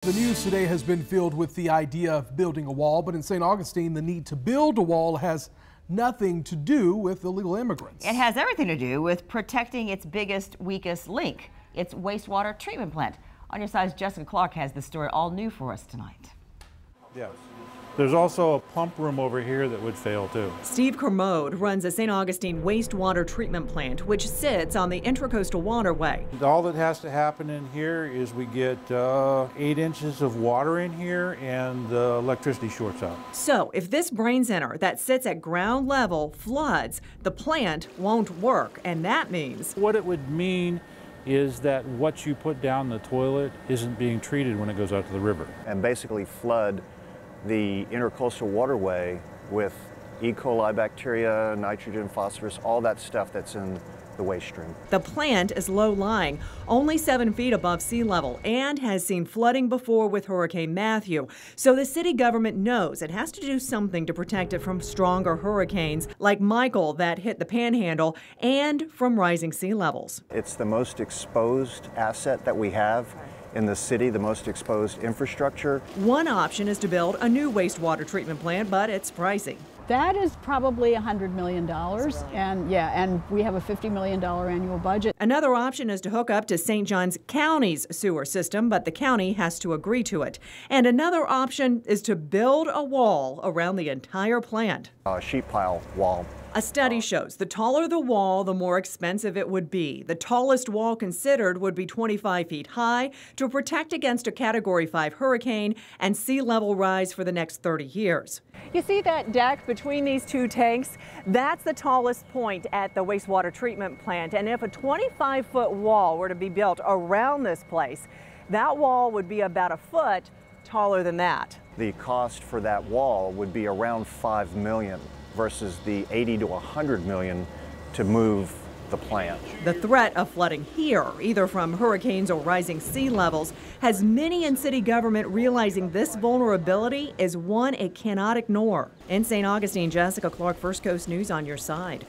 The news today has been filled with the idea of building a wall, but in St. Augustine, the need to build a wall has nothing to do with illegal immigrants. It has everything to do with protecting its biggest, weakest link, its wastewater treatment plant. On your side's Jessica Clark has the story all new for us tonight. Yes. There's also a pump room over here that would fail too. Steve Kermode runs a St. Augustine wastewater treatment plant, which sits on the Intracoastal Waterway. All that has to happen in here is we get 8 inches of water in here and the electricity shorts out. So if this brain center that sits at ground level floods, the plant won't work, and that means What it would mean is that what you put down the toilet isn't being treated when it goes out to the river. And basically flood the intercoastal waterway with E. coli bacteria, nitrogen, phosphorus, all that stuff that's in the waste stream. the plant is low-lying, only 7 feet above sea level, and has seen flooding before with Hurricane Matthew. So the city government knows it has to do something to protect it from stronger hurricanes like Michael that hit the Panhandle and from rising sea levels. It's the most exposed asset that we have in the city, the most exposed infrastructure. One option is to build a new wastewater treatment plant, but it's pricey. That is probably $100 million, and we have a $50 million annual budget. Another option is to hook up to St. Johns County's sewer system, but the county has to agree to it. And another option is to build a wall around the entire plant. A sheet pile wall. A study shows the taller the wall, the more expensive it would be. The tallest wall considered would be 25 feet high to protect against a Category 5 hurricane and sea level rise for the next 30 years. You see that deck between these two tanks? That's the tallest point at the wastewater treatment plant. And if a 25-foot wall were to be built around this place, that wall would be about a foot taller than that. The cost for that wall would be around $5 million versus the 80 to 100 million to move the plant. The threat of flooding here, either from hurricanes or rising sea levels, has many in city government realizing this vulnerability is one it cannot ignore. In St. Augustine, Jessica Clark, First Coast News on your side.